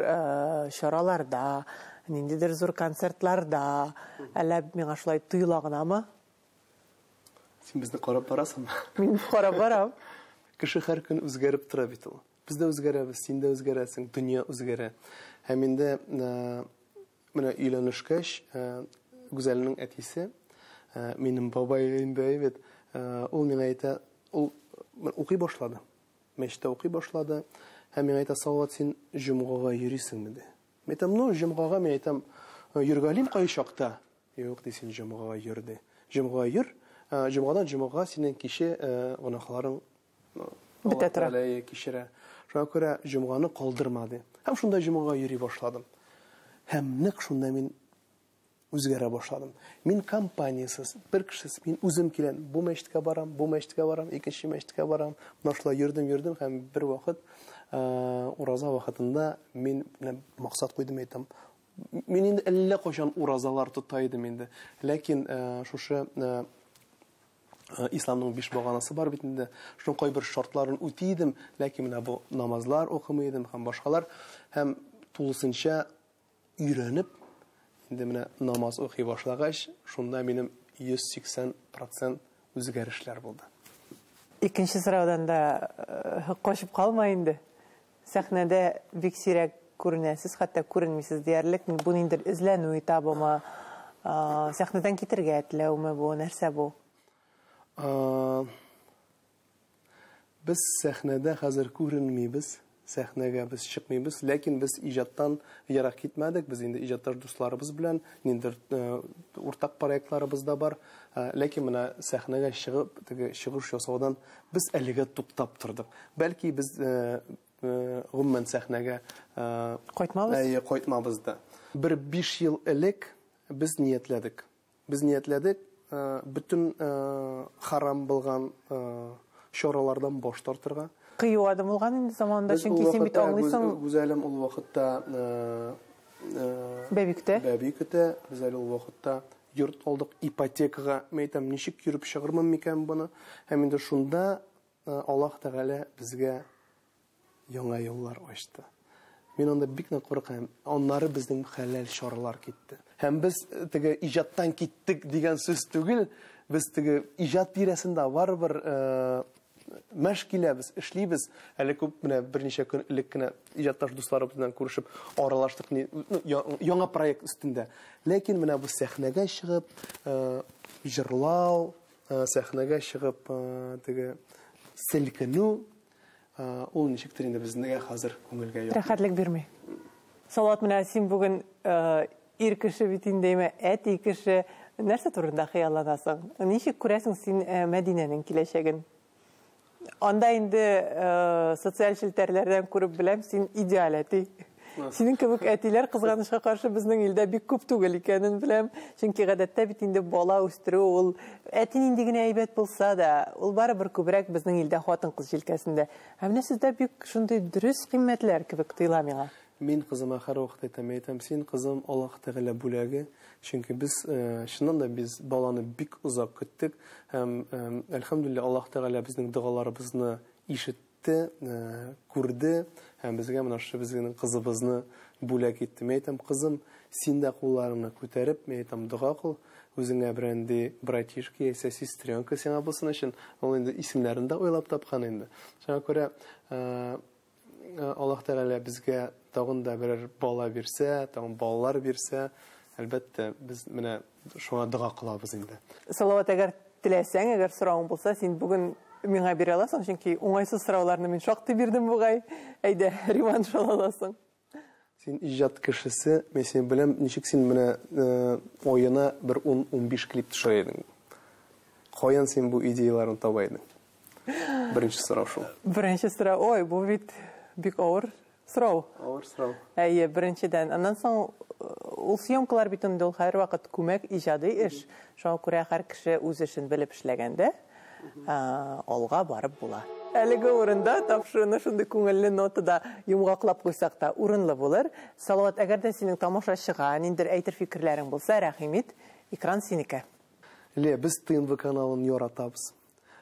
чараларда, ниндидер зур концертларда, әллә миңа шулай тоела гынамы? Син безне карап барасыңмы? Мин карап барам. Кеше һәр көн үзгәреп тора бит ул. Без дә үзгәрәбез, син дә үзгәрәсең, дөнья үзгәрә. Һәм инде менә өйләнешкәч Гүзәлнең әтисе, минем бабай инде әйбәт, ул миңа әйтә, ул укый башлады. Мәчеттә укый башлады. Һәм миңа әйтә, Салават, син җомгага йөрисеңме ди. Мен әйтәм, җомгага мен әйтәм, йөргәлим кай чакта. Юк ди, син җомгага йөр ди. Җомгага йөр. Җомгадан җомгага синең кише гынахларың бетә тора. Кишерә. Шуңа күрә җомганы калдырма ди. Һәм шунда җомгага йөри башладым. Һәм ник шунда мин үзгәрә башладым. Мин компаниясыз, бер кешесез, мин үзем киләм, бу мәчеткә барам, икенче мәчеткә барам. Монышлар йөрдем һәм бер вакыт ураза вакытында мин максат куйдым, әйтәм. Мин инде әллә кайчан уразалар тота идем инде. Ләкин шушы исламның 5 баганасы бар бит инде. Шуның кайбер шартларын үти идем, ләкин менә бу намазлар укымый идем һәм башкалар һәм тулысынча өйрәнеп инде менә намаз укый башлагач, шунда минем 180% үзгәрешләр булды. Икенче сораудан да качып калма инде. Сәхнәдә бик сирәк күренәсез, хәтта күренмисез диярлек. Бу ниндидер эзләнү этабымы, сәхнәдән китергә теләүме бу, нәрсә бу? Без сәхнәдә хәзер күренмибез. Сәхнәгә без чыкмыйбыз, ләкин без иҗаттан ярак китмәдек. Без инде иҗатташ дусларыбыз белән ниндидер уртак проектларыбыз да бар. Ләкин менә сәхнәгә чыгып, теге чыгыш ясаудан без әлегә туктап тордык. Бәлки без гомумән сәхнәгә кайтмабыз да. Бер 5 ел элек без ниятләдек. Бүтән харам булган чаралардан баш тартырга. Кыю адым булган инде заманда, чөнки син бит аңлыйсың. Гүзәлем ул вакытта Бәбикәтә, без әле ул вакытта йорт алдык ипотекага. Мен әйтәм, ничек йөреп чыгармын микән буны? Һәм инде шунда Аллаһ Тәгалә безгә яңа юллар ачты. Мин анда бик нык куркам. Аннары безнең хәләл чаралар китте. Һәм без теге иҗаттан киттек дигән сүз түгел, без теге иҗат тирәсендә барыбер мәшкиләбез, эшлибез. Әле күп менә берничә көн элек кенә иҗатташ дусларыбыз белән күрешеп аралаштык яңа проект өстендә. Ләкин менә бу сәхнәгә чыгып, җырлау, сәхнәгә чыгып, теге селкенү, ул ничектер инде безнең хәзер күңелгә юк. Рәхәтлек бирми. Салават, менә син бүген ир кеше бит инде, әти кеше, нәрсә турында хыялланасың? Ничек күрәсең син Мәдинәнең киләчәген? Анда инде социаль челтәрләрдән күреп беләм, син идеал әти. Синең кебек әтиләр кызганычка каршы безнең илдә бик күп түгел икәнен беләм. Чөнки гадәттә бит инде бала үстерү ул әти нинди генә әйбәт булса да, ул барыбер күбрәк безнең илдә хатын-кыз җилкәсендә. Һәм менә сездә бик шундый дөрес кыйммәтләр кебек тоела миңа. Мин кызыма һәр вакыт әйтәм, син кызым Аллаһ Тәгалә бүләге, чөнки без шуннан да без баланы бик узак көттек һәм әлхәмдүлилләh Аллаһ Тәгалә безнең дуаларыбызны ишетте, күрде һәм безгә менә шу безнең кызыбызны бүләк итте. Әйтәм, кызым, син дә кулларыңны күтәреп, әйтәм, дуга кыл, үзеңә бренди братишка яисә сестренка сиңа булсын өчен, ул инде исемнәрен дә уйлап тапкан инде. Шуңа күрә Аллаһ Тәгалә безгә тагын да берәр бала бирсә, тагын балалар бирсә, әлбәттә без менә шуңа дуга кылабыз инде. Салават, әгәр теләсәң, әгәр сорауың булса, син бүген миңа бирә аласың, чөнки уңайсыз сорауларны мин шактый бирдем бугай. Әйдә, реванш ала аласың. Син иҗат кешесе, мен син беләм, ничек син менә оена бер 10-15 клип төшерә идең. Каян син бу идеяларны таба идең? Беренче сорау шул. Беренче сорау, ой, бу бит бик авыр сорау. Авыр сорау. Әйе, беренчедән. Аннан соң ул съемкалар бит инде ул һәр вакыт күмәк иҗади эш. Шуңа күрә һәр кеше үз эшен белеп эшләгәндә, алга барып була. Әлеге урында тапшыруны шундый күңелле нотада йомгаклап куйсак та урынлы булыр. Салават, әгәр дә синең тамашачыга ниндер әйтер фикерләрең булса, рәхим ит, экран синеке. Ле, без ТНВ каналын яратабыз.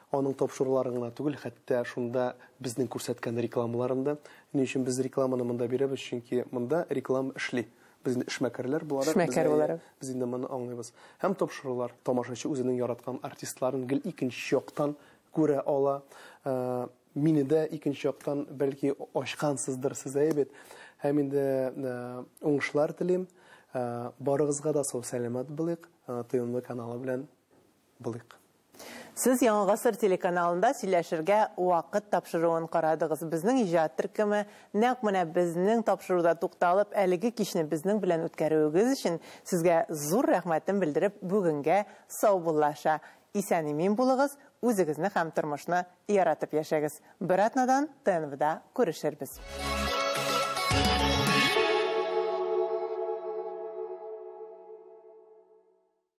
Аның тапшырулары гына түгел, хәтта шунда безнең күрсәткән рекламаларында. Ни өчен без рекламаны монда бирәбез? Чөнки монда реклама эшли. Без эшмәкәрләр буларак, без инде моны аңлыйбыз. Һәм тапшырулар, тамашачы үзенең яраткан артистларын гел икенче яктан күрә ала. Мине дә икенче яктан бәлки ачкансыздыр сез әйбәт. Һәм инде уңышлар телим. Барыгызга да сау сәламәт булыйк. ТНВ каналы белән булыйк. Сез Яңа Гасыр телеканалында сөйләшергә вакыт тапшыруын карадыгыз. Безнең иҗат төркеме нәкъ менә безнең тапшыруда тукталып, әлеге кичне безнең белән үткәрүегез өчен сезгә зур рәхмәтен белдереп, бүгенгә сау буллаша. Исән-имин булыгыз, үзегезне һәм тормышны яратып яшәгез. Бер атнадан ТНВда күрешербез.